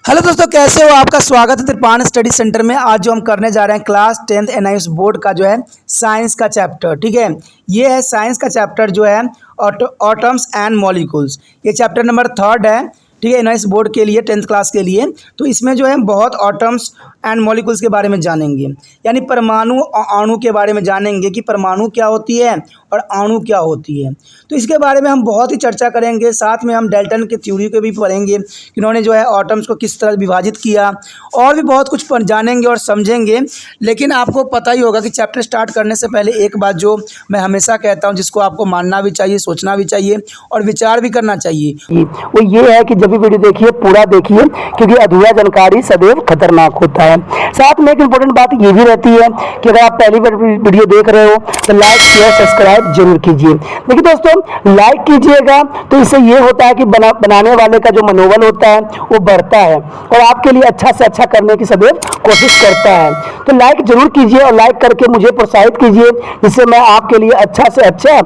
Hello दोस्तों, कैसे हो? आपका स्वागत है त्रिपान स्टडी सेंटर में। आज जो हम करने जा रहे हैं क्लास 10th एनआईएस बोर्ड का जो है साइंस का चैप्टर। ठीक है, ये है साइंस का चैप्टर जो है ऑटम्स एंड मॉलिक्यूल्स। ये चैप्टर नंबर 3 है। ठीक है, एनआईएस बोर्ड के लिए 10th क्लास के लिए। तो इसमें जो है बहुत ऑटम्स एंड मॉलिक्यूल्स के बारे में जानेंगे, यानी परमाणु और अणु के बारे में जानेंगे कि परमाणु क्या होती है और अणु क्या होती है। तो इसके बारे में हम बहुत ही चर्चा करेंगे। साथ में हम डेल्टन की थ्योरी को भी पढ़ेंगे, इन्होंने जो है ऑटम्स को किस तरह विभाजित किया, और भी बहुत कुछ जानेंगे और समझेंगे। लेकिन आपको पता ही होगा कि चैप्टर स्टार्ट करने से पहले एक बात जो मैं हमेशा कहता हूँ, जिसको आपको मानना भी चाहिए, सोचना भी चाहिए और विचार भी करना चाहिए, वो ये है कि जब भी वीडियो देखिए पूरा देखिए, क्योंकि अधूरा जानकारी सदैव खतरनाक होता है। साथ में एक इम्पोर्टेंट बात ये भी रहती है कि अगर आप पहली बार वीडियो देख रहे हो तो लाइक शेयर सब्सक्राइब जरूर कीजिए। देखिए दोस्तों, लाइक कीजिएगा तो इससे ये होता है कि बनाने वाले का जो मनोबल होता है वो बढ़ता है और आपके लिए अच्छा से अच्छा करने की सदैव कोशिश करता है। तो लाइक जरूर कीजिए और लाइक करके मुझे प्रोत्साहित कीजिए, जिससे मैं आपके लिए अच्छा से अच्छा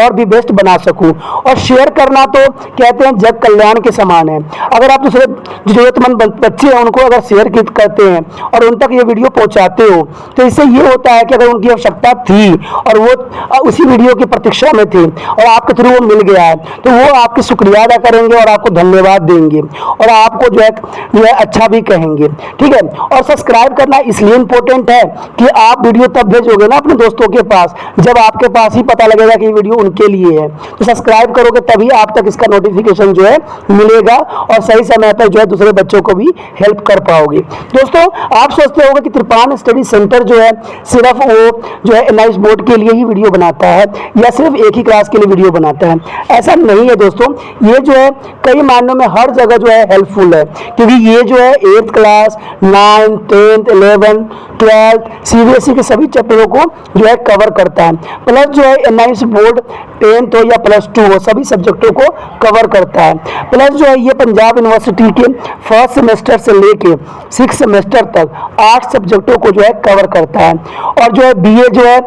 और भी बेस्ट बना सकूं। और शेयर करना तो कहते हैं जग कल्याण के समान है। अगर आप दूसरे जरूरतमंद बच्चे हैं उनको अगर शेयर करते हैं और उन तक ये वीडियो पहुंचाते हो, तो इससे ये होता है कि अगर उनकी आवश्यकता थी और वो उसी वीडियो की प्रतीक्षा में थे और आपके थ्रू वो मिल गया है, तो वो आपकी शुक्रिया अदा करेंगे और आपको धन्यवाद देंगे और आपको जो है अच्छा भी कहेंगे। ठीक है, और सब्सक्राइब करना इसलिए इम्पोर्टेंट है कि आप वीडियो तब भेजोगे ना अपने दोस्तों के पास जब आपके पास ही पता लगेगा कि वीडियो उनके लिए है। तो सब्सक्राइब करोगे तभी आप तक इसका नोटिफिकेशन जो है मिलेगा और सही समय पर जो है दूसरे बच्चों को भी हेल्प कर पाओगे। दोस्तों, आप सोचते होंगे कि त्रिपान स्टडी सेंटर जो है सिर्फ वो जो है एनआईएस बोर्ड के लिए ही वीडियो बनाता है या सिर्फ एक ही क्लास के लिए वीडियो बनाता है। ऐसा नहीं है दोस्तों, ये जो है कई मायनों में हर जगह जो है हेल्पफुल है, क्योंकि ये जो है 8th class 9th 10th 11th 12th CBSE के सभी चैप्टरों को जो है कवर करता है। प्लस जो है एनआईएस बोर्ड 10th हो या +2 हो सभी सब्जेक्टों को कवर करता है। प्लस जो है ये पंजाब यूनिवर्सिटी के फर्स्ट सेमेस्टर से लेके 6th सेमेस्टर तक 8 सब्जेक्टों को जो है कवर करता है। और जो है बीए जो है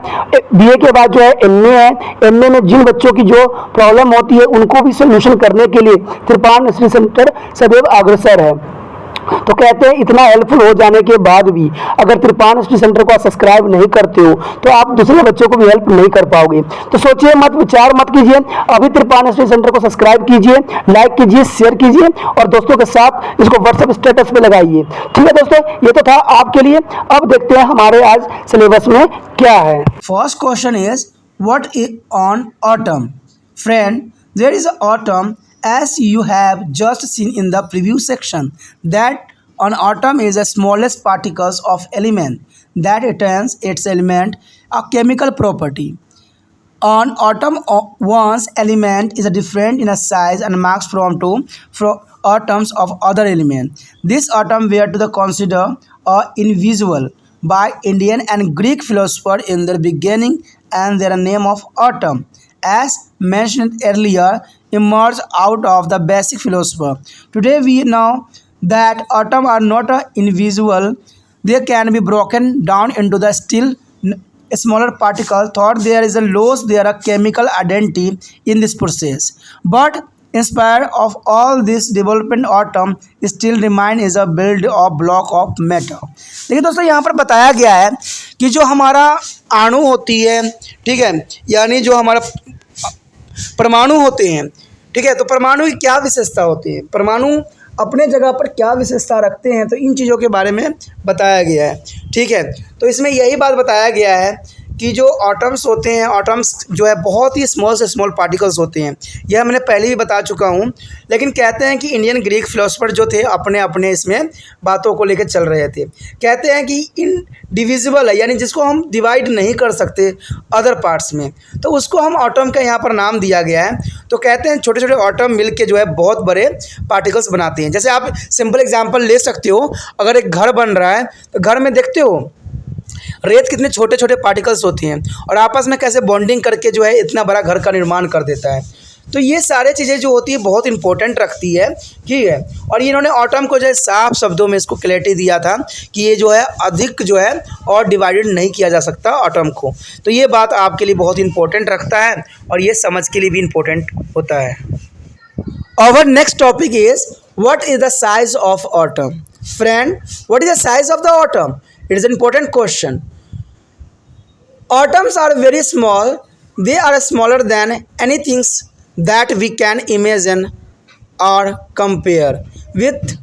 बीए के बाद जो है एमए है। एमए में जिन बच्चों की जो प्रॉब्लम होती है उनको भी सोल्यूशन करने के लिए त्रिपान स्टडी सेंटर सदैव अग्रसर है। तो कहते हैं इतना हेल्पफुल हो जाने के बाद भी अगर त्रिपान स्टडी सेंटर को आप सब्सक्राइब नहीं करते हो तो आप दूसरे बच्चों को भी हेल्प नहीं कर पाओगे। तो सोचिए मत, विचार मत कीजिए, अभी त्रिपान स्टडी सेंटर को सब्सक्राइब कीजिए, लाइक कीजिए, शेयर कीजिए और दोस्तों के साथ इसको व्हाट्सएप स्टेटस पे लगाइए। ठीक है दोस्तों, ये तो था आपके लिए। अब देखते हैं हमारे आज सिलेबस में क्या है। First question is what is an atom? Friend, there is atom as you have just seen in the preview section, that an atom is the smallest particles of element that retains its element a chemical property. An atom one's element is different in a size and mass from atoms of other element. This atom were to the consider invisible by Indian and Greek philosopher in their beginning, and their name of atom, as mentioned earlier, emerged out of the basic philosopher. Today we know that atoms are not invisible. They can be broken down into the still smaller particles. Thought there is a loss their chemical identity in this process. But in spite of all this development, atom still remain is a build of block of matter. देखिए दोस्तों, यहाँ पर बताया गया है कि जो हमारा अणु होती है, ठीक है, यानी जो हमारा परमाणु होते हैं, ठीक है, तो परमाणु की क्या विशेषता होती है, परमाणु अपने जगह पर क्या विशेषता रखते हैं, तो इन चीज़ों के बारे में बताया गया है। ठीक है, तो इसमें यही बात बताया गया है कि जो एटम्स होते हैं, एटम्स जो है बहुत ही स्मॉल से स्मॉल पार्टिकल्स होते हैं। यह मैंने पहले भी बता चुका हूँ, लेकिन कहते हैं कि इंडियन ग्रीक फिलोसफर जो थे अपने अपने इसमें बातों को लेकर चल रहे थे। कहते हैं कि इनडिविजिबल है, यानी जिसको हम डिवाइड नहीं कर सकते अदर पार्ट्स में, तो उसको हम एटम का यहाँ पर नाम दिया गया है। तो कहते हैं छोटे छोटे एटम मिल के जो है बहुत बड़े पार्टिकल्स बनाते हैं। जैसे आप सिंपल एग्जाम्पल ले सकते हो, अगर एक घर बन रहा है तो घर में देखते हो रेत कितने छोटे छोटे पार्टिकल्स होती हैं और आपस में कैसे बॉन्डिंग करके जो है इतना बड़ा घर का निर्माण कर देता है। तो ये सारे चीज़ें जो होती है बहुत इंपॉर्टेंट रखती है। ठीक है, और ये इन्होंने एटम को जो है साफ शब्दों में इसको क्लैरिटी दिया था कि ये जो है अधिक जो है और डिवाइडेड नहीं किया जा सकता एटम को। तो ये बात आपके लिए बहुत इंपॉर्टेंट रखता है और ये समझ के लिए भी इम्पोर्टेंट होता है। Our next topic is What is the size of atom? Friend, what is the size of the atom? It is an important question. Atoms are very small. They are smaller than anything that we can imagine or compare with.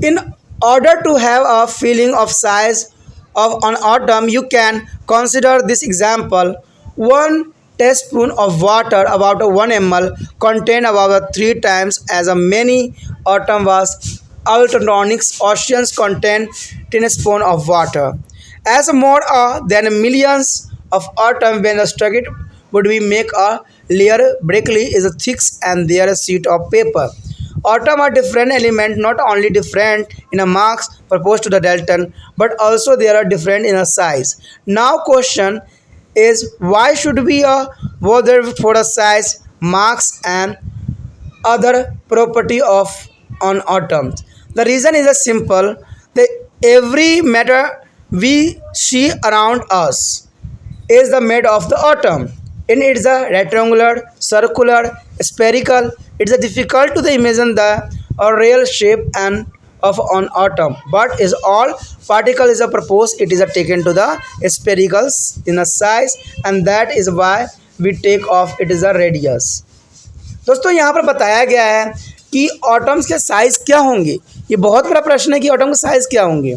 In order to have a feeling of size of an atom, you can consider this example. One teaspoon of water, about 1 ml, contain about 3 times as many atom was ultrasonics. Oceans contain teaspoon of water. As more than millions of atoms when struck would we make a layer breakly is thick and there a sheet of paper. Atom are different element, not only different in a mass proposed to the Dalton, but also they are different in a size. Now question is why should we bother for a size, mass and other property of an atom? The reason is a simple. The every matter we see around us is the made of the atom. In it's a rectangular, circular, spherical. It's a difficult to imagine the real shape and of an atom. But is all particle is a proposed. It is a taken to the sphericals in a size, and that is why we take off. It is a radius. दोस्तों यहाँ पर बताया गया है कि atoms के size क्या होंगे। ये बहुत बड़ा प्रश्न है कि एटम के साइज़ क्या होंगे।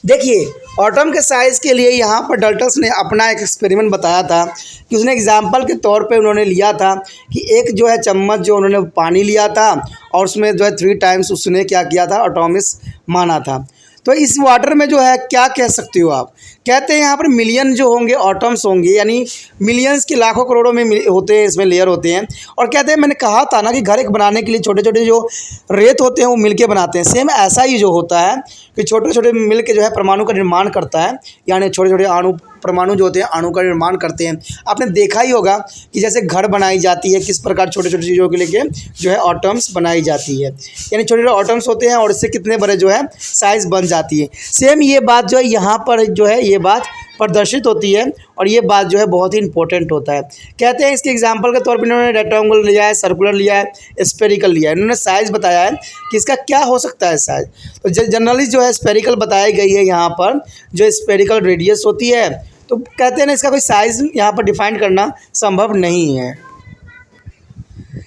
देखिए एटम के साइज़ के लिए यहाँ पर डाल्टन ने अपना एक एक्सपेरिमेंट बताया था कि उसने एग्जाम्पल के तौर पे उन्होंने लिया था कि एक जो है चम्मच जो उन्होंने पानी लिया था और उसमें जो है 3 टाइम्स उसने क्या किया था एटॉमिक्स माना था। तो इस वाटर में जो है क्या कह सकते हो आप, कहते हैं यहाँ पर मिलियन जो होंगे एटम्स होंगे, यानी मिलियंस के लाखों करोड़ों में होते हैं, इसमें लेयर होते हैं। और कहते हैं मैंने कहा था ना कि घर एक बनाने के लिए छोटे छोटे जो रेत होते हैं वो मिलके बनाते हैं। सेम ऐसा ही जो होता है कि छोटे छोटे मिल के जो है परमाणु का निर्माण करता है, यानी छोटे छोटे अणु परमाणु जो होते हैं अणु का निर्माण करते हैं। आपने देखा ही होगा कि जैसे घर बनाई जाती है किस प्रकार छोटे छोटे चीज़ों के लेके जो है एटम्स बनाई जाती है, यानी छोटे छोटे एटम्स होते हैं और इससे कितने बड़े जो है साइज़ बन जाती है। सेम ये बात जो है यहाँ पर जो है ये बात प्रदर्शित होती है और ये बात जो है बहुत ही इंपॉर्टेंट होता है। कहते हैं इसके एग्जांपल के तौर पर इन्होंने रेक्टेंगल लिया है, सर्कुलर लिया है, स्फेरिकल लिया है। इन्होंने साइज़ बताया है कि इसका क्या हो सकता है साइज़। तो जनरली जो है स्फेरिकल बताई गई है यहाँ पर, जो स्फेरिकल रेडियस होती है। तो कहते हैं ना इसका कोई साइज़ यहाँ पर डिफाइन करना संभव नहीं है।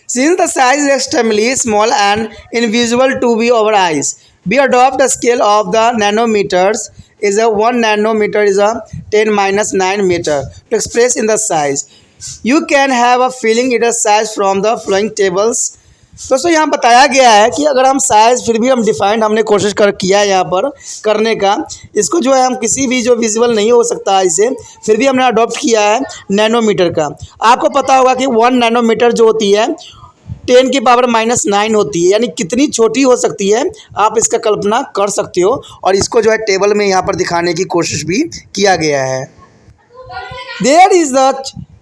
Since the size is extremely small and invisible to our eyes, we adopt a scale of the nanometers. Is a 1 nanometer is a 10⁻⁹ meter to express in the size. You can have a feeling it is size from the following tables. दोस्तों यहाँ बताया गया है कि अगर हम size फिर भी हम डिफाइंड हमने कोशिश किया है यहाँ पर करने का, इसको जो है हम किसी भी जो विजुअल नहीं हो सकता इसे, फिर भी हमने अडॉप्ट किया है नैनोमीटर का। आपको पता होगा कि 1 नैनोमीटर जो होती है 10⁻⁹ होती है, यानी कितनी छोटी हो सकती है आप इसका कल्पना कर सकते हो। और इसको जो है टेबल में यहाँ पर दिखाने की कोशिश भी किया गया है। There is the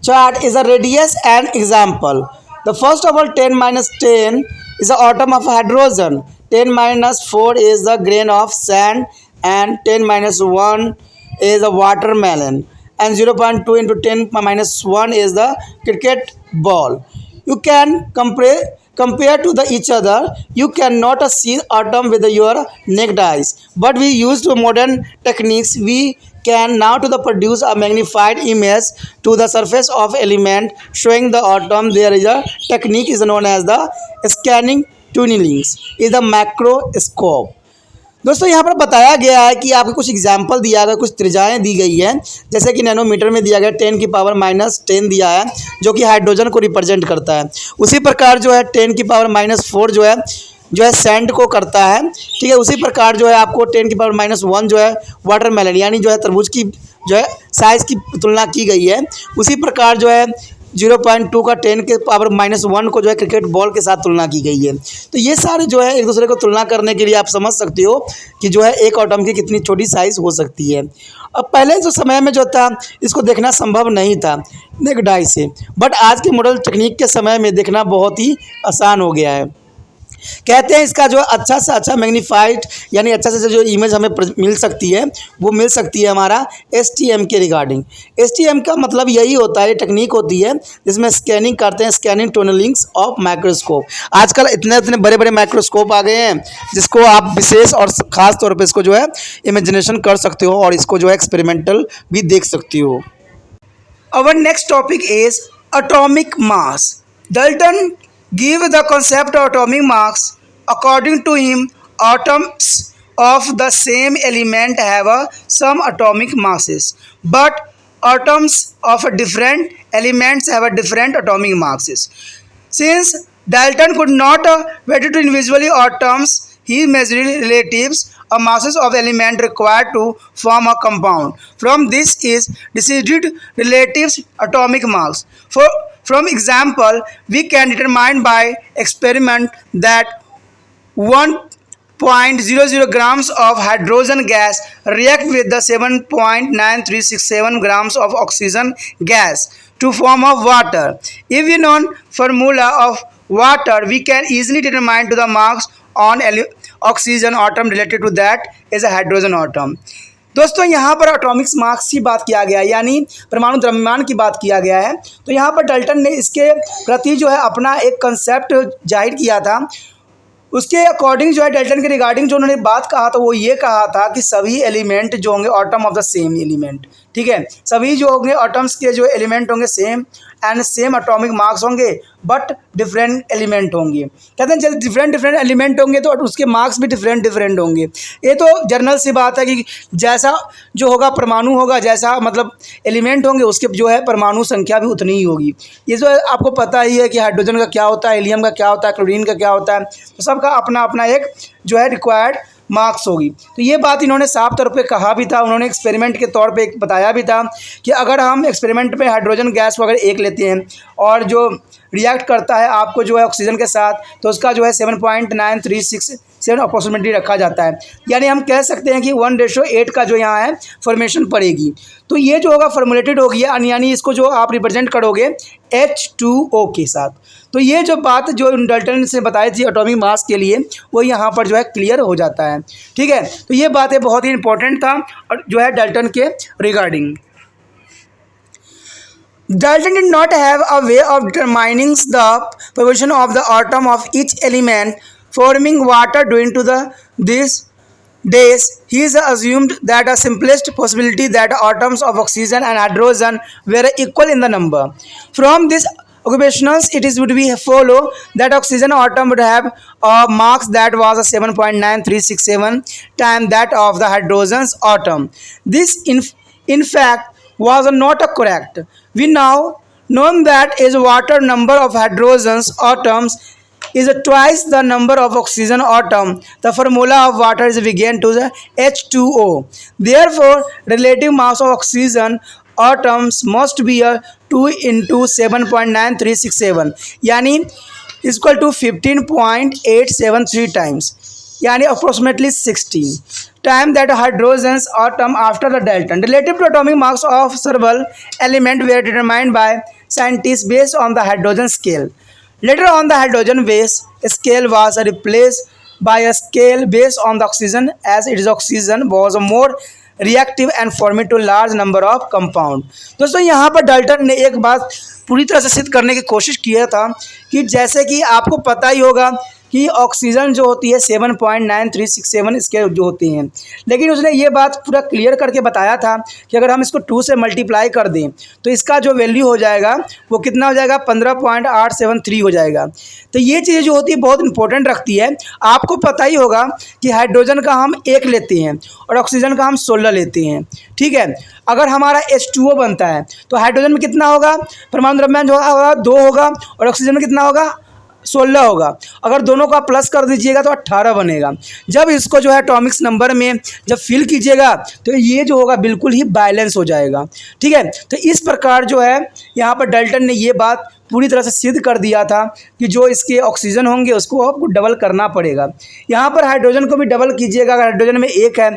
chart is a radius and example. The first of all 10⁻⁻ is the atom of hydrogen, 10⁻⁴ is the grain of sand, and 10⁻⁴ is a watermelon, and 0.2 into 10⁻⁴ is the cricket ball. You can compare to each other. You cannot see atom with your naked eyes, but we used modern techniques. We can now produce a magnified image to the surface of element showing the atom. There is a technique is known as the scanning tunneling is the macroscope. दोस्तों यहाँ पर बताया गया है कि आपको कुछ example दिया गया, कुछ त्रिज्याएँ दी गई हैं, जैसे कि नैनोमीटर में दिया गया 10⁻⁻10 दिया है जो कि हाइड्रोजन को रिप्रेजेंट करता है। उसी प्रकार जो है 10⁻⁻4 जो है सैंड को करता है, ठीक है। उसी प्रकार जो है आपको 10⁻⁻1 जो है वाटरमेलन यानी जो है तरबूज की जो है साइज़ की तुलना की गई है। उसी प्रकार जो है 0.2 का 10⁻⁻1 को जो है क्रिकेट बॉल के साथ तुलना की गई है। तो ये सारे जो है एक दूसरे को तुलना करने के लिए आप समझ सकते हो कि जो है एक एटम की कितनी छोटी साइज़ हो सकती है। अब पहले जो समय में जो था इसको देखना संभव नहीं था नेकेड आई से, बट आज के मॉडल टेक्निक के समय में देखना बहुत ही आसान हो गया है। कहते हैं इसका जो अच्छा से अच्छा मैग्नीफाइड यानी अच्छा से जो इमेज हमें मिल सकती है वो मिल सकती है हमारा STM के रिगार्डिंग। STM का मतलब यही होता है, ये टेक्निक होती है जिसमें स्कैनिंग करते हैं, स्कैनिंग टनलिंग्स ऑफ माइक्रोस्कोप। आजकल इतने इतने बड़े बड़े माइक्रोस्कोप आ गए हैं जिसको आप विशेष और ख़ास तौर पर इसको जो है इमेजिनेशन कर सकते हो और इसको जो है एक्सपेरिमेंटल भी देख सकती हो। Our next topic is atomic mass. Dalton gave the concept of atomic mass. According to him, atoms of the same element have some atomic masses, but atoms of different elements have a different atomic masses. Since Dalton could not measure to individually atoms, he measured relatives or masses of element required to form a compound. From this is decided relative atomic mass. From example, we can determine by experiment that 1.00 grams of hydrogen gas react with the 7.9367 grams of oxygen gas to form a water. If we know formula of water, we can easily determine to the mass on oxygen atom related to that is a hydrogen atom. दोस्तों यहाँ पर atomic mass की बात किया गया है, यानी परमाणु द्रव्यमान की बात किया गया है। तो यहाँ पर डाल्टन ने इसके प्रति जो है अपना एक कंसेप्ट जाहिर किया था। उसके अकॉर्डिंग जो है डाल्टन के रिगार्डिंग जो उन्होंने बात कहा था वो ये कहा था कि सभी एलिमेंट जो होंगे atom of the same element, ठीक है, सभी जो होंगे आटम्स के जो एलिमेंट होंगे same and same atomic marks होंगे बट डिफरेंट एलिमेंट होंगे। कहते हैं जब डिफरेंट डिफरेंट एलिमेंट होंगे तो उसके मार्क्स भी डिफरेंट डिफरेंट होंगे। ये तो जनरल सी बात है कि जैसा जो होगा परमाणु होगा, जैसा मतलब एलिमेंट होंगे उसके जो है परमाणु संख्या भी उतनी ही होगी। ये जो आपको पता ही है कि हाइड्रोजन का क्या होता है, हीलियम का क्या होता है, क्लोरीन का क्या होता है, तो सबका अपना अपना एक जो है रिक्वायर्ड मार्क्स होगी। तो ये बात इन्होंने साफ तौर पे कहा भी था, उन्होंने एक्सपेरिमेंट के तौर पे बताया भी था कि अगर हम एक्सपेरिमेंट में हाइड्रोजन गैस को अगर एक लेते हैं और जो रिएक्ट करता है आपको जो है ऑक्सीजन के साथ, तो उसका जो है 7.9367 अप्रोक्सीमेटली रखा जाता है। यानी हम कह सकते हैं कि 1:8 का जो यहाँ है फॉर्मेशन पड़ेगी। तो ये जो होगा फॉर्मुलेटेड होगी, यानी इसको जो आप रिप्रेजेंट करोगे H2O के साथ। तो ये जो बात जो डाल्टन से बताई थी एटॉमिक मास के लिए वो यहाँ पर जो है क्लियर हो जाता है, ठीक है। तो ये बातें बहुत ही इंपॉर्टेंट था और जो है डाल्टन के regarding. Dalton did not have a way of determining the position of the atom of each element forming water during these days. He assumed that the simplest possibility that atoms of oxygen and hydrogen were equal in the number. From this occupations, it would be follow that oxygen atom would have a mass that was 7.9367 times that of the hydrogen's atom. This in fact was not correct. We now know that is water number of hydrogen's atoms is twice the number of oxygen atom. The formula of water is again to the H2O. Therefore, relative mass of oxygen atoms must be a 2 into 7.9367 यानी equal to 15.873 times, यानी approximately 16 time that hydrogen's atom after the Dalton. Relative to atomic mass of several elements were determined by scientists based on the hydrogen scale. Later on, the hydrogen base scale was replaced by a scale based on the oxygen, as its oxygen was more reactive and formed to large number of compound. दोस्तों यहाँ पर Dalton ने एक बात पूरी तरह से सिद्ध करने की कोशिश किया था कि जैसे कि आपको पता ही होगा कि ऑक्सीजन जो होती है 7.9367 इसके जो होती हैं, लेकिन उसने ये बात पूरा क्लियर करके बताया था कि अगर हम इसको 2 से मल्टीप्लाई कर दें तो इसका जो वैल्यू हो जाएगा वो कितना हो जाएगा 15.873 हो जाएगा। तो ये चीज़ें जो होती है बहुत इंपॉर्टेंट रखती है। आपको पता ही होगा कि हाइड्रोजन का हम 1 लेते हैं और ऑक्सीजन का हम 16 लेते हैं, ठीक है। अगर हमारा H2O बनता है तो हाइड्रोजन में कितना होगा, परमाणु द्रव्यमान जो होगा 2 होगा और ऑक्सीजन में कितना होगा 16 होगा। अगर दोनों का प्लस कर दीजिएगा तो 18 बनेगा। जब इसको जो है एटॉमिक्स नंबर में जब फिल कीजिएगा तो ये जो होगा बिल्कुल ही बैलेंस हो जाएगा, ठीक है। तो इस प्रकार जो है यहाँ पर डाल्टन ने ये बात पूरी तरह से सिद्ध कर दिया था कि जो इसके ऑक्सीजन होंगे उसको आपको डबल करना पड़ेगा। यहाँ पर हाइड्रोजन को भी डबल कीजिएगा। अगर हाइड्रोजन में 1 है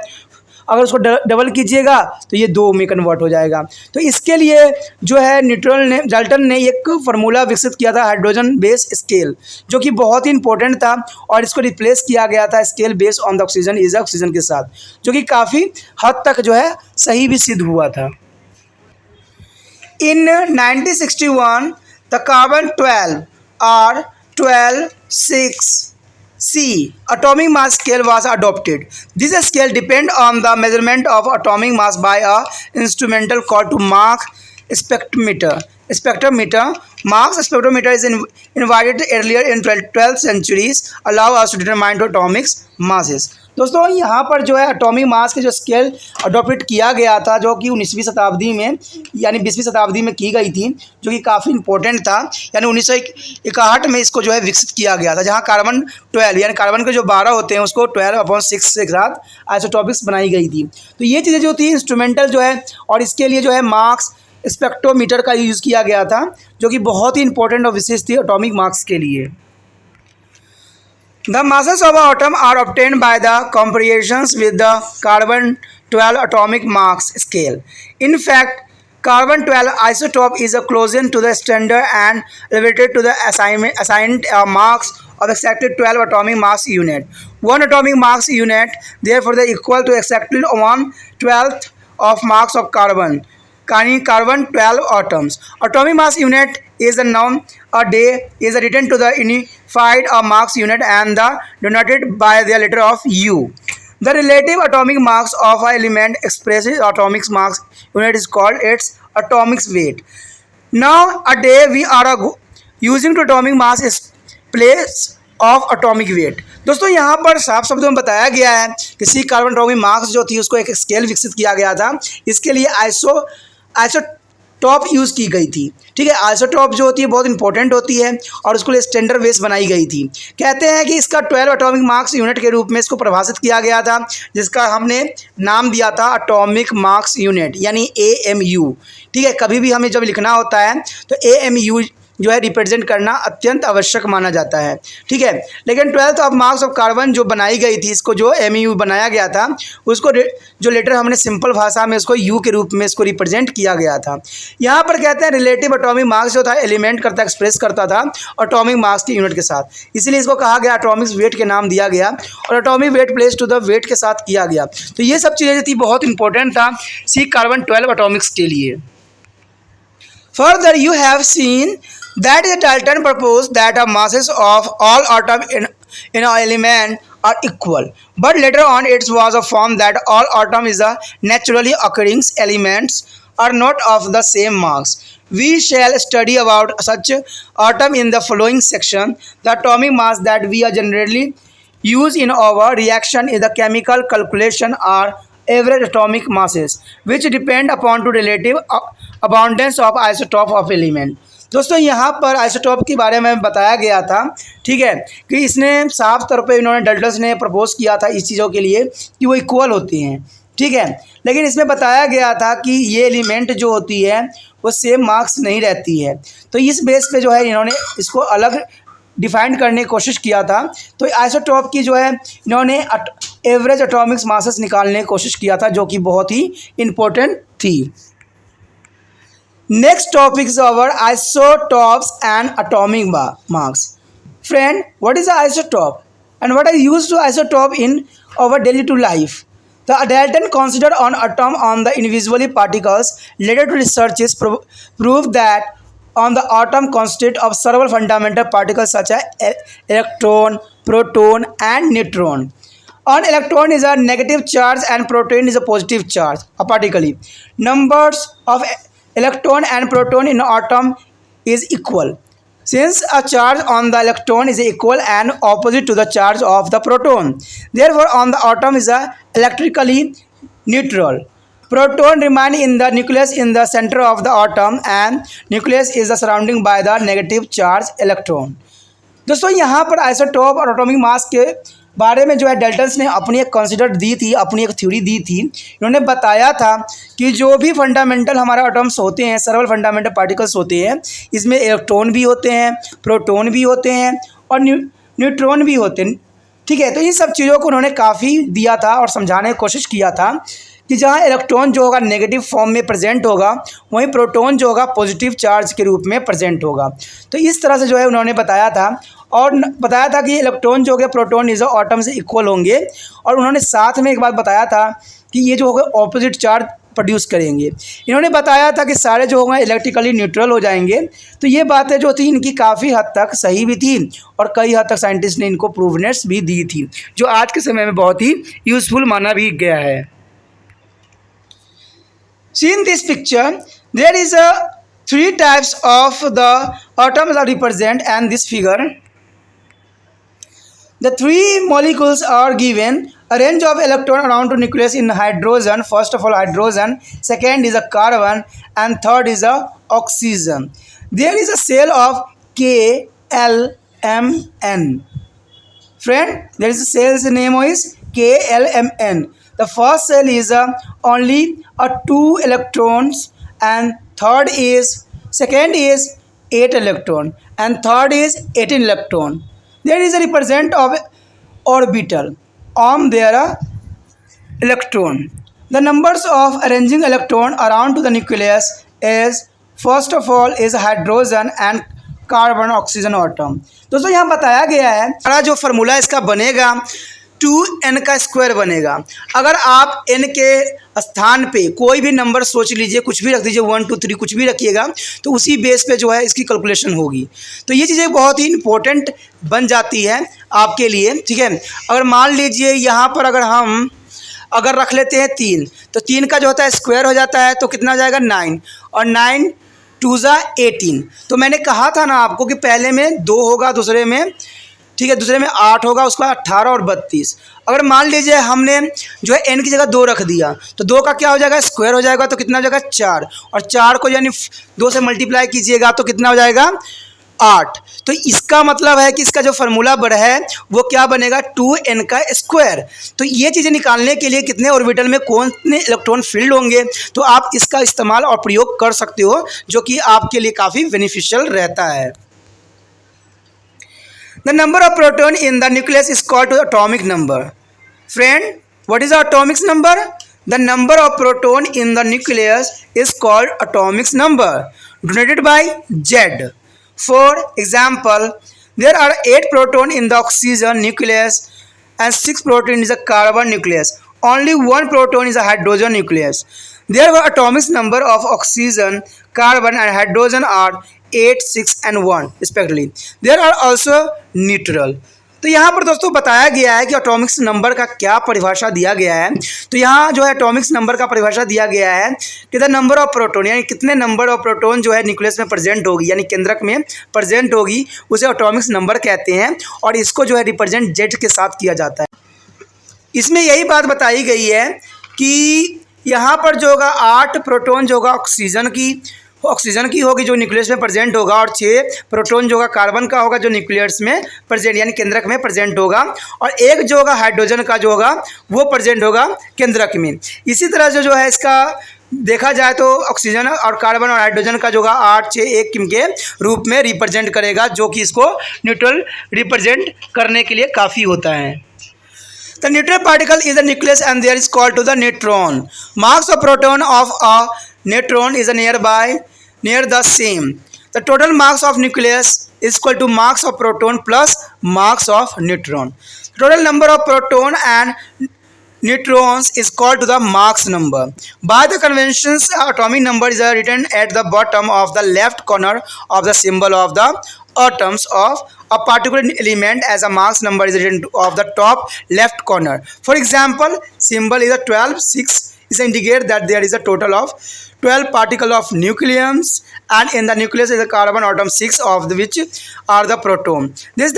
अगर उसको डबल कीजिएगा तो ये 2 में कन्वर्ट हो जाएगा। तो इसके लिए जो है डाल्टन ने एक फार्मूला विकसित किया था हाइड्रोजन बेस स्केल, जो कि बहुत ही इंपॉर्टेंट था और इसको रिप्लेस किया गया था scale base on the oxygen is oxygen के साथ, जो कि काफ़ी हद तक जो है सही भी सिद्ध हुआ था। In 1961, the carbon 12 or 12-6C atomic mass scale was adopted. This scale depends on the measurement of atomic mass by a instrumental called Mach spectrometer. Mach spectrometer is invented earlier in 12th centuries, allow us to determine atomic masses. दोस्तों यहाँ पर जो है atomic mass के जो scale adopt किया गया था, जो कि 19वीं शताब्दी में यानी 20वीं शताब्दी में की गई थी, जो कि काफ़ी इंपॉर्टेंट था। यानी 1961 में इसको जो है विकसित किया गया था, जहाँ कार्बन 12 यानी कार्बन के जो 12 होते हैं उसको 12/6 के साथ आइसोटॉपिक्स बनाई गई थी। तो ये चीज़ें जो थी इंस्ट्रूमेंटल जो है, और इसके लिए जो है मार्क्स स्पेक्ट्रोमीटर का यूज़ किया गया था, जो कि बहुत ही इंपॉर्टेंट और विशेष थी एटॉमिक मार्क्स के लिए। The masses of an atom are obtained by the comparisons with the carbon 12 atomic mass scale. In fact, carbon 12 isotope is closest to the standard and related to the assigned marks of exactly 12 atomic mass unit. One atomic mass unit, therefore, is equal to exactly 1/12 of mass of carbon. Carbon 12 atoms. Atomic mass unit is a noun. A day is written to the unified mass unit and the denoted by the letter of U. The relative atomic mass of an element expresses atomic mass unit is called its atomic weight. Now a day we are using to atomic mass is place of atomic weight. दोस्तों यहाँ पर साफ शब्दों में बताया गया है कि सी कार्बन एटॉमिक मास जो थी उसको एक स्केल विकसित किया गया था। इसके लिए आइसोटॉप यूज़ की गई थी। ठीक है, आइसोटॉप जो होती है बहुत इंपॉर्टेंट होती है और उसको लिए स्टैंडर्ड बेस बनाई गई थी। कहते हैं कि इसका 12 एटॉमिक मास यूनिट के रूप में इसको परिभाषित किया गया था, जिसका हमने नाम दिया था एटॉमिक मास यूनिट यानी AMU। ठीक है, कभी भी हमें जब लिखना होता है तो AMU जो है रिप्रेजेंट करना अत्यंत आवश्यक माना जाता है। ठीक है, लेकिन 12th of marks of carbon जो बनाई गई थी, इसको जो MU बनाया गया था, उसको जो लेटर हमने सिंपल भाषा में उसको U के रूप में इसको रिप्रेजेंट किया गया था। यहाँ पर कहते हैं रिलेटिव एटॉमिक मास जो था एलिमेंट करता एक्सप्रेस करता था एटॉमिक मास की यूनिट के साथ, इसलिए इसको कहा गया एटॉमिक वेट के नाम दिया गया और atomic weight place to the weight के साथ किया गया। तो ये सब चीज़ें थी बहुत इंपॉर्टेंट था सी कार्बन 12 एटॉमिक्स के लिए। Further you have seen that is Dalton proposed that the masses of all atoms in an element are equal, but later on it was found that all atoms is naturally occurring elements are not of the same mass. We shall study about such atom in the following section. The atomic mass that we are generally use in our reaction is the chemical calculation are average atomic masses, which depend upon to relative abundance of isotope of element. दोस्तों यहाँ पर isotope के बारे में बताया गया था। ठीक है, कि इसने साफ तौर पे इन्होंने डाल्टन ने प्रपोज किया था इस चीज़ों के लिए कि वो इक्वल होती हैं। ठीक है, लेकिन इसमें बताया गया था कि ये एलिमेंट जो होती है वो सेम मार्क्स नहीं रहती है। तो इस बेस पे जो है इन्होंने इसको अलग डिफाइन करने की कोशिश किया था। तो आइसोटॉप की जो है इन्होंने एवरेज एटॉमिक मासेस निकालने की कोशिश किया था, जो कि बहुत ही इम्पोर्टेंट थी। Next topic is our isotopes and atomic mass. Friend, what is an isotope and what are used to isotope in our daily life? The Dalton considered an atom on the individual particles. Later researches proved that on the atom consist of several fundamental particles such as electron, proton, and neutron. An electron is a negative charge and proton is a positive charge. Particularly, numbers of electron and proton in atom is equal. Since a charge on the electron is equal and opposite to the charge of the proton, therefore on the atom is electrically neutral. Proton remain in the nucleus in the center of the atom and nucleus is surrounded by the negative charge electron. दोस्तों यहाँ पर isotope और atomic mass के बारे में जो है Dalton ने अपनी एक कंसिडर दी थी, अपनी एक थ्योरी दी थी। इन्होंने बताया था कि जो भी फंडामेंटल हमारे एटम्स होते हैं, सर्वल फंडामेंटल पार्टिकल्स होते हैं, इसमें इलेक्ट्रॉन भी होते हैं, प्रोटॉन भी होते हैं और न्यूट्रॉन भी होते हैं। ठीक है। तो इन सब चीज़ों को उन्होंने काफ़ी दिया था और समझाने की कोशिश किया था कि जहाँ इलेक्ट्रॉन जो होगा नेगेटिव फॉर्म में प्रेजेंट होगा, वहीं प्रोटॉन जो होगा पॉजिटिव चार्ज के रूप में प्रेजेंट होगा। तो इस तरह से जो है उन्होंने बताया था और बताया था कि इलेक्ट्रॉन जो होगा प्रोटॉन इज एटम से इक्वल होंगे। और उन्होंने साथ में एक बात बताया था कि ये जो होगा ऑपोजिट चार्ज प्रोड्यूस करेंगे। इन्होंने बताया था कि सारे जो होंगे इलेक्ट्रिकली न्यूट्रल हो जाएंगे। तो ये बातें जो थी इनकी काफ़ी हद तक सही भी थी और कई हद तक साइंटिस्ट ने इनको प्रूवनेस भी दी थी, जो आज के समय में बहुत ही यूज़फुल माना भी गया है। See in this picture, there is a 3 types of the atoms are represent, and this figure, the 3 molecules are given a range of electron around to nucleus in hydrogen. First of all, hydrogen. Second is a carbon, and third is a oxygen. There is a cell of KLMN. Friend, there is a cell's name is KLMN. The first cell is only 2 electrons, and second is 8 electron, and third is 18 electron. There is a represent of orbital on their electron. The numbers of arranging electron around to the nucleus is first of all is hydrogen and carbon oxygen atom. दोस्तों यहाँ बताया गया है हमारा जो formula इसका बनेगा 2n का स्क्वायर बनेगा। अगर आप n के स्थान पे कोई भी नंबर सोच लीजिए, कुछ भी रख दीजिए, 1 2 3 कुछ भी रखिएगा, तो उसी बेस पे जो है इसकी कैलकुलेशन होगी। तो ये चीज़ें बहुत ही इंपॉर्टेंट बन जाती है आपके लिए, ठीक है। अगर मान लीजिए यहाँ पर अगर रख लेते हैं 3, तो 3 का जो होता है स्क्वायर हो जाता है, तो कितना हो जाएगा 9, और 9 2 ज़ा 18। तो मैंने कहा था ना आपको कि पहले में 2 होगा, दूसरे में, ठीक है, दूसरे में 8 होगा, उसका 18 और 32। अगर मान लीजिए हमने जो है n की जगह 2 रख दिया, तो 2 का क्या हो जाएगा स्क्वायर हो जाएगा, तो कितना हो जाएगा 4, और 4 को यानी 2 से मल्टीप्लाई कीजिएगा तो कितना हो जाएगा 8। तो इसका मतलब है कि इसका जो फार्मूला बड़ा है वो क्या बनेगा 2n का स्क्वायर। तो ये चीज़ें निकालने के लिए कितने ऑर्बिटल में कौन से इलेक्ट्रॉन फील्ड होंगे, तो आप इसका इस्तेमाल और प्रयोग कर सकते हो, जो कि आपके लिए काफ़ी बेनिफिशियल रहता है। The number of proton in the nucleus is called to atomic number. Friend, what is the atomic number? The number of proton in the nucleus is called atomic number, denoted by Z. For example, there are 8 proton in the oxygen nucleus and 6 proton in the carbon nucleus. Only 1 proton is a hydrogen nucleus. Therefore, atomic number of oxygen, carbon and hydrogen are 8, 6 and 1 respectively. There are also neutral. तो यहाँ पर दोस्तों बताया गया है कि Atomics number का क्या परिभाषा दिया गया है। तो यहाँ जो है एटॉमिक्स नंबर का परिभाषा दिया गया है कि द नंबर ऑफ प्रोटॉन, यानी कितने नंबर ऑफ प्रोटॉन जो है न्यूक्लियस में प्रेजेंट होगी, यानी केंद्रक में प्रेजेंट होगी, उसे एटॉमिक्स नंबर कहते हैं। और इसको जो है रिप्रेजेंट जेड के साथ किया जाता है। इसमें यही बात बताई गई है कि यहाँ पर जो होगा 8 प्रोटॉन जो होगा ऑक्सीजन की होगी जो न्यूक्लियस में प्रेजेंट होगा, और 6 प्रोटॉन जो होगा कार्बन का होगा जो न्यूक्लियस में प्रेजेंट यानी केंद्रक में प्रेजेंट होगा, और 1 जो होगा हाइड्रोजन का जो होगा वो प्रेजेंट होगा केंद्रक में। इसी तरह से जो है इसका देखा जाए तो ऑक्सीजन और कार्बन और हाइड्रोजन का जो होगा 8, 6 1 के रूप में रिप्रेजेंट करेगा, जो कि इसको न्यूट्रल रिप्रेजेंट करने के लिए काफ़ी होता है। The neutral particle is a nucleus and there is called to the neutron. Mass of proton of a neutron is near the same. The total mass of nucleus is equal to mass of proton plus mass of neutron. The total number of proton and neutrons is called to the Mach number. By the conventions, atomic number is written at the bottom of the left corner of the symbol of the atoms of a particular element, as a Mach number is written of the top left corner. For example, symbol is a 12. 6 is indicate that there is a total of 12 particles of nucleons, and in the nucleus is a carbon atom 6 of which are the proton. This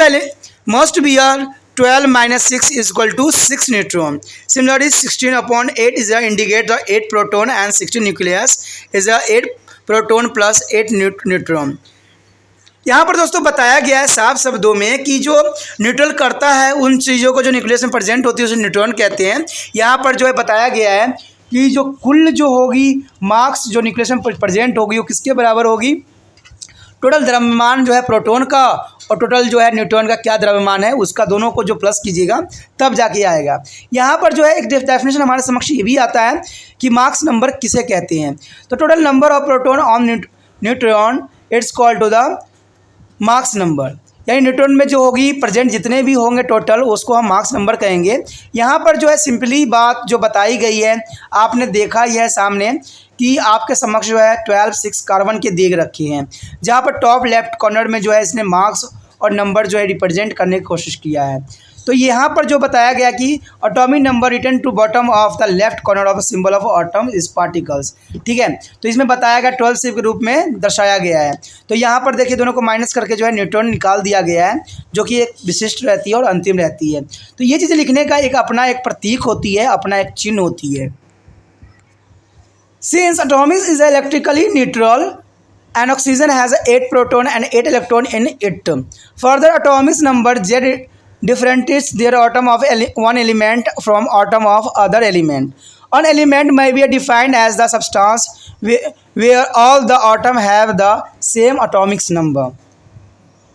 must be a 12 minus 6 is equal to 6 neutron. Similarly, 16 upon 8 is indicate the 8 proton, and 16 nucleus is a 8 proton plus 8 neutron. यहाँ पर दोस्तों बताया गया है साफ शब्दों में कि जो न्यूट्रल करता है उन चीज़ों को जो न्यूक्लियस में प्रेजेंट होती है उसे न्यूट्रॉन कहते हैं। यहाँ पर जो है बताया गया है कि जो कुल जो होगी मार्क्स जो न्यूक्लियस में प्रेजेंट होगी वो किसके बराबर होगी, टोटल द्रव्यमान जो है प्रोटॉन का और टोटल जो है न्यूट्रॉन का क्या द्रव्यमान है उसका, दोनों को जो प्लस कीजिएगा तब जाके आएगा। यहाँ पर जो है एक डेफिनेशन हमारे समक्ष ये भी आता है कि मार्क्स नंबर किसे कहते हैं। तो total number of proton on neutron it's called to the mass number, यानी न्यूट्रॉन में जो होगी प्रेजेंट जितने भी होंगे टोटल उसको हम मार्क्स नंबर कहेंगे। यहाँ पर जो है सिंपली बात जो बताई गई है, आपने देखा ही है सामने कि आपके समक्ष जो है 12 कार्बन के देख रखे हैं, जहाँ पर टॉप लेफ्ट कॉर्नर में जो है इसने मार्क्स और नंबर जो है रिप्रेजेंट करने की कोशिश किया है। तो यहाँ पर जो बताया गया कि atomic number return to bottom of the left corner of symbol of atom is particles, ठीक है। तो इसमें बताया गया 12 के रूप में दर्शाया गया है। तो यहाँ पर देखिए दोनों को माइनस करके जो है न्यूट्रॉन निकाल दिया गया है, जो कि एक विशिष्ट रहती है और अंतिम रहती है। तो ये चीज़ें लिखने का एक अपना एक प्रतीक होती है, अपना एक चिन्ह होती है। Since atomic is electrically neutral and oxygen has 8 proton and 8 electron in it. Further, atomic number Z differentiates their atom of one element from atom of other element. An element may be defined as the substance where all the atom have the same atomic number.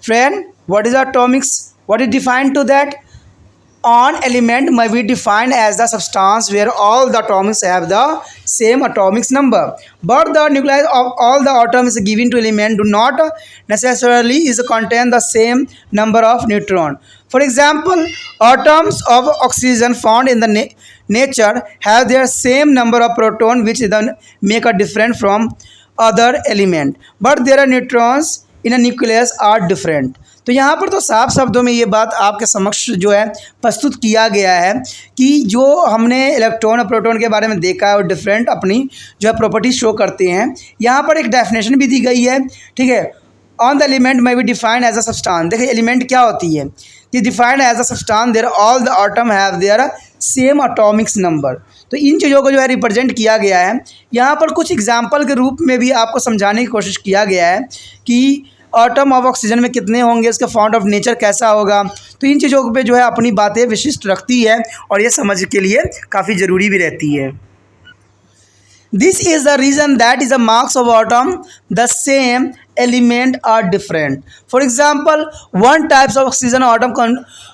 Friend, what is atomics? What is defined to that? An element may be defined as the substance where all the atoms have the same atomic number, but the nuclei of all the atoms given to element do not necessarily contain the same number of neutron. For example, atoms of oxygen found in the nature have their same number of proton, which then make a different from other element, but their neutrons in a nucleus are different. तो यहाँ पर तो साफ शब्दों में ये बात आपके समक्ष जो है प्रस्तुत किया गया है कि जो हमने इलेक्ट्रॉन और प्रोटॉन के बारे में देखा है और डिफरेंट अपनी जो है प्रॉपर्टी शो करते हैं। यहाँ पर एक डेफिनेशन भी दी गई है, ठीक है। ऑन द एलिमेंट में be defined as a substance. देखिए एलिमेंट क्या होती है कि defined as a substance there all the atom have their same atomic number. तो इन चीज़ों को जो है रिप्रेजेंट किया गया है। यहाँ पर कुछ एग्जाम्पल के रूप में भी आपको समझाने की कोशिश किया गया है कि एटम ऑफ ऑक्सीजन में कितने होंगे, उसका फाउंड ऑफ नेचर कैसा होगा। तो इन चीज़ों पे जो है अपनी बातें विशिष्ट रखती है और ये समझ के लिए काफ़ी ज़रूरी भी रहती है। This is the reason that is the mass of atom the same element are different. For example, one types of oxygen atom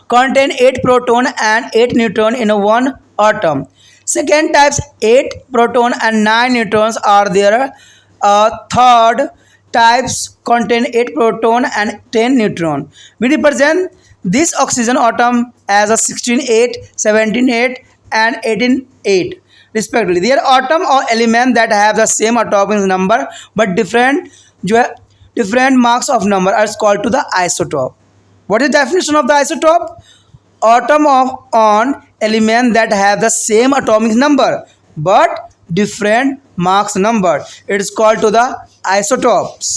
contain 8 proton and 8 neutron in one atom. Second types 8 proton and 9 neutrons are there. Third types contain 8 proton and 10 neutron. We represent this oxygen atom as a 16-8, 17-8 and 18-8 respectively. They are atom or element that have the same atomic number but different marks of number are called to the isotope. What is the definition of the isotope? Atom of an element that have the same atomic number but different Mach's number. It is called to the isotopes.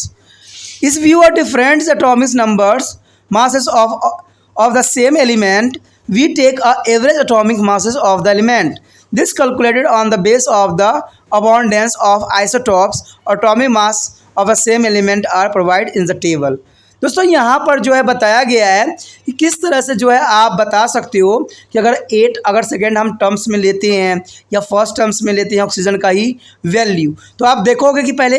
If we have different atomic numbers, masses of the same element, we take a average atomic masses of the element. This calculated on the base of the abundance of isotopes. Atomic mass of the same element are provided in the table. दोस्तों यहाँ पर जो है बताया गया है कि किस तरह से जो है आप बता सकते हो कि अगर सेकेंड हम टर्म्स में लेते हैं या फर्स्ट टर्म्स में लेते हैं ऑक्सीजन का ही वैल्यू, तो आप देखोगे कि पहले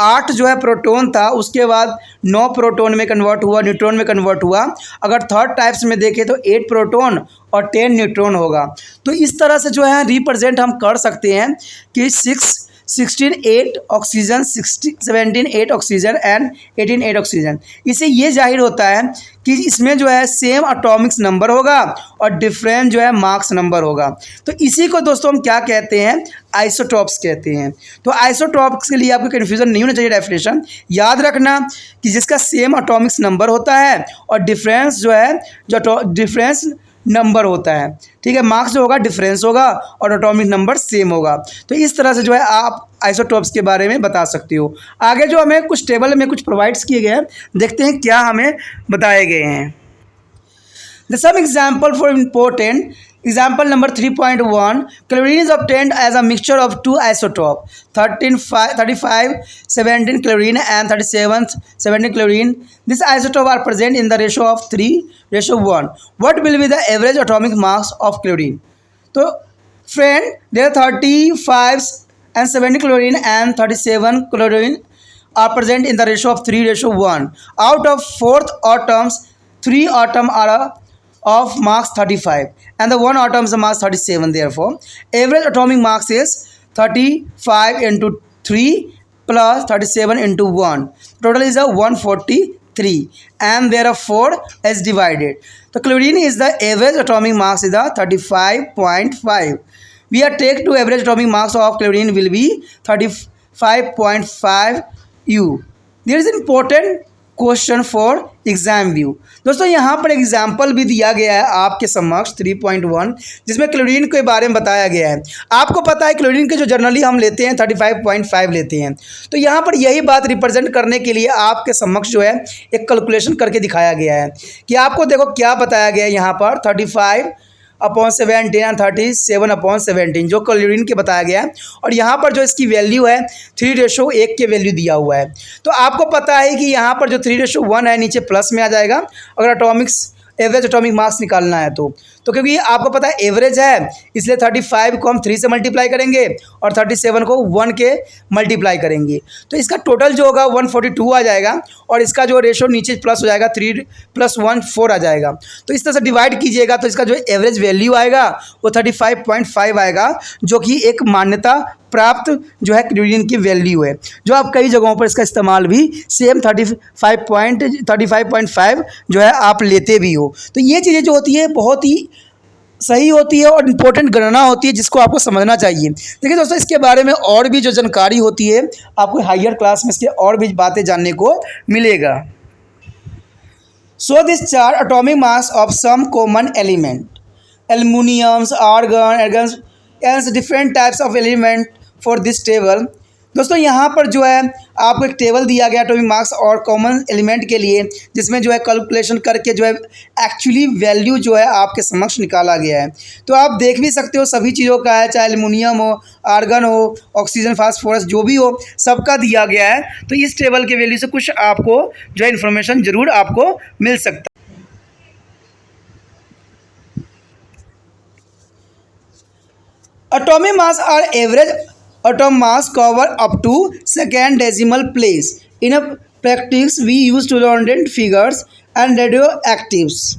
8 जो है प्रोटॉन था, उसके बाद 9 प्रोटॉन में कन्वर्ट हुआ, न्यूट्रॉन में कन्वर्ट हुआ। अगर थर्ड टाइप्स में देखें तो 8 प्रोटॉन और 10 न्यूट्रॉन होगा। तो इस तरह से जो है रिप्रेजेंट हम कर सकते हैं कि 16-8 ऑक्सीजन, 17-8 ऑक्सीजन एंड 18-8 ऑक्सीजन। इससे ये जाहिर होता है कि इसमें जो है सेम एटॉमिक नंबर होगा और डिफरेंट जो है मार्क्स नंबर होगा। तो इसी को दोस्तों हम क्या कहते हैं? आइसोटॉप्स कहते हैं। तो आइसोटॉप्स के लिए आपको कन्फ्यूजन नहीं होना चाहिए। डेफिनेशन याद रखना कि जिसका सेम एटॉमिक नंबर होता है और डिफरेंस जो है डिफरेंस नंबर होता है, ठीक है। मार्क्स जो होगा डिफरेंस होगा और एटॉमिक नंबर सेम होगा। तो इस तरह से जो है आप आइसोटॉप्स के बारे में बता सकते हो। आगे जो हमें कुछ टेबल में कुछ प्रोवाइड्स किए गए हैं, देखते हैं क्या हमें बताए गए हैं। The some example for important example number 3.1, chlorine is obtained as a mixture of two isotopes 35 17 chlorine and 37 17 chlorine. These isotopes are present in the ratio of 3:1. What will be the average atomic mass of chlorine? So friend, there are 35 and 70 chlorine and 37 chlorine are present in the ratio of 3:1. Out of fourth atoms, 3 atoms are of mass 35 and the 1 atom is a mass 37. Therefore, average atomic mass is 35 into 3 plus 37 into 1. Total is a 143 and therefore as divided. The chlorine is the average atomic mass is the 35.5. We are take to average atomic mass of chlorine will be 35.5 U. There is an important question for exam view. दोस्तों यहाँ पर example भी दिया गया है आपके समक्ष 3.1 जिसमें क्लोरीन के बारे में बताया गया है। आपको पता है क्लोरीन के जो जनरली हम लेते हैं 35.5 लेते हैं, तो यहाँ पर यही बात रिप्रेजेंट करने के लिए आपके समक्ष जो है एक कैलकुलेशन करके दिखाया गया है कि आपको देखो क्या बताया गया है यहाँ पर 35/17 एंड 37/17 जो क्लोरीन के बताया गया है और यहाँ पर जो इसकी वैल्यू है 3:1 के वैल्यू दिया हुआ है। तो आपको पता है कि यहाँ पर जो 3:1 है नीचे प्लस में आ जाएगा अगर एवरेज एटॉमिक मास निकालना है तो क्योंकि आपको पता है एवरेज है इसलिए 35 को हम 3 से मल्टीप्लाई करेंगे और 37 को 1 के मल्टीप्लाई करेंगे, तो इसका टोटल जो होगा 142 आ जाएगा और इसका जो रेशो नीचे प्लस हो जाएगा 3 + 1 4 आ जाएगा। तो इस तरह से डिवाइड कीजिएगा तो इसका जो एवरेज वैल्यू आएगा वो 35.5 आएगा, जो कि एक मान्यता प्राप्त जो है क्लोरीन की वैल्यू है, जो आप कई जगहों पर इसका इस्तेमाल भी सेम 35.5 जो है आप लेते भी हो। तो ये चीज़ें जो होती है बहुत ही सही होती है और इम्पोर्टेंट गणना होती है जिसको आपको समझना चाहिए। देखिए दोस्तों, इसके बारे में और भी जो जानकारी होती है आपको हायर क्लास में इसके और भी बातें जानने को मिलेगा। So this chart atomic mass of some common element aluminiums argon and different types of element for this table. दोस्तों यहाँ पर जो है आपको एक टेबल दिया गया एटॉमिक मास और कॉमन एलिमेंट के लिए, जिसमें जो है कैलकुलेशन करके जो है एक्चुअली वैल्यू जो है आपके समक्ष निकाला गया है। तो आप देख भी सकते हो सभी चीज़ों का है, चाहे एल्युमिनियम हो, आर्गन हो, ऑक्सीजन, फास्फोरस जो भी हो सबका दिया गया है। तो इस टेबल के वैल्यू से कुछ आपको जो है इन्फॉर्मेशन ज़रूर आपको मिल सकता है। Atomic mass or average atom mass cover up to second decimal place. In a practice, we use redundant figures and radioactives.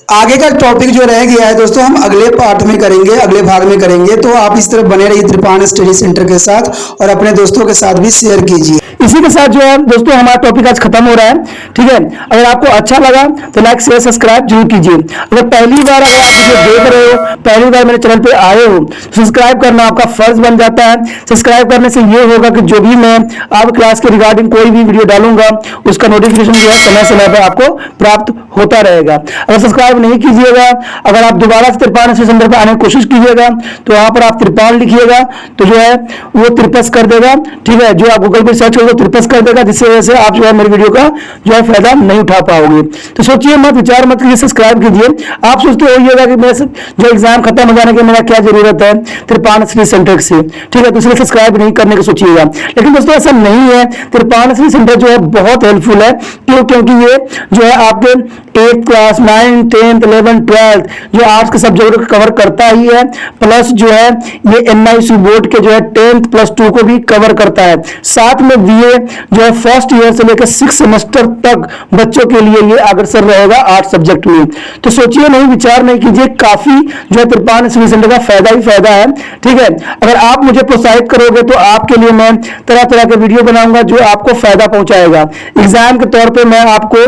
आगे का टॉपिक जो रह गया है दोस्तों हम अगले पार्ट में करेंगे, अगले भाग में करेंगे। तो आप इस तरह बने रहिए त्रिपाण स्टडी सेंटर के साथ और अपने दोस्तों के साथ भी शेयर कीजिए। इसी के साथ जो है दोस्तों हमारा टॉपिक आज खत्म हो रहा है, ठीक है। अगर आपको अच्छा लगा तो लाइक शेयर सब्सक्राइब जरूर कीजिए। अगर पहली बार अगर आप वीडियो देख रहे हो, पहली बार मेरे चैनल पे आए हो, सब्सक्राइब करना आपका फर्ज बन जाता है। सब्सक्राइब करने से ये होगा कि जो भी मैं आप क्लास के रिगार्डिंग कोई भी वीडियो डालूंगा उसका नोटिफिकेशन जो है समय समय पर आपको प्राप्त होता रहेगा। अगर सब्सक्राइब नहीं कीजिएगा, अगर आप दोबारा से त्रिपाण स्टडी सेंटर पर आने की कोशिश कीजिएगा तो वहां पर आप त्रिपाण लिखिएगा तो जो है वो त्रिपस कर देगा, ठीक है। जो आप गूगल पर सर्च करोगे त्रिपस कर देगा, जिससे वजह से आप जो है मेरी वीडियो का जो है फायदा नहीं उठा पाओगे। तो सोचिए मत, विचार मत कीजिए, सब्सक्राइब कीजिए। आप सोचते होइएगा कि मेरे जो एग्जाम खत्म हो जाने की मेरा क्या जरूरत है त्रिपाण स्टडी सेंटर से, ठीक है, तो इसलिए सब्सक्राइब नहीं करने का सोचिएगा। लेकिन दोस्तों ऐसा नहीं है, त्रिपाण स्टडी सेंटर जो है बहुत हेल्पफुल है। क्यों? क्योंकि ये जो है आपके 8th class 9th 10th 11th 12th जो आर्ट्स के सब्जेक्ट को कवर करता ही है, प्लस जो है ये NIC बोर्ड के जो है 10th +2 को भी कवर करता है। साथ में BA जो है फर्स्ट ईयर से लेकर 6 सेमेस्टर तक बच्चों के लिए ये अग्रसर रहेगा आर्ट्स सब्जेक्ट में। तो सोचिए नहीं, विचार नहीं कीजिए, काफी जो है त्रिपाण स्टडी सेंटर का फायदा ही फायदा है, ठीक है। अगर आप मुझे प्रोत्साहित करोगे तो आपके लिए मैं तरह तरह के वीडियो बनाऊंगा जो आपको फायदा पहुंचाएगा। एग्जाम के तौर पे मैं आपको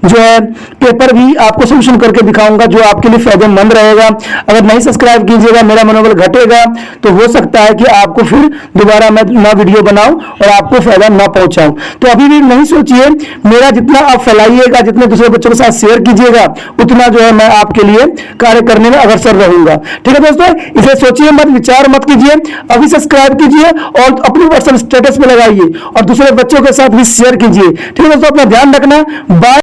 जो है पेपर भी आपको सोल्यूशन करके दिखाऊंगा जो आपके लिए फायदेमंद रहेगा। अगर नहीं सब्सक्राइब कीजिएगा, मेरा मनोबल घटेगा, तो हो सकता है कि आपको फिर दोबारा मैं नया वीडियो बनाऊं और आपको फायदा ना पहुंचाऊं। तो अभी भी नहीं सोचिए, मेरा जितना आप फैलाइएगा, जितने दूसरे बच्चों के साथ शेयर कीजिएगा, उतना जो है मैं आपके लिए कार्य करने में अग्रसर रहूंगा, ठीक है दोस्तों। इसे सोचिए मत, विचार मत कीजिए, अभी सब्सक्राइब कीजिए और अपनी व्हाट्सएप स्टेटस पे लगाइए और दूसरे बच्चों के साथ भी शेयर कीजिए, ठीक है दोस्तों। अपना ध्यान रखना, बाय।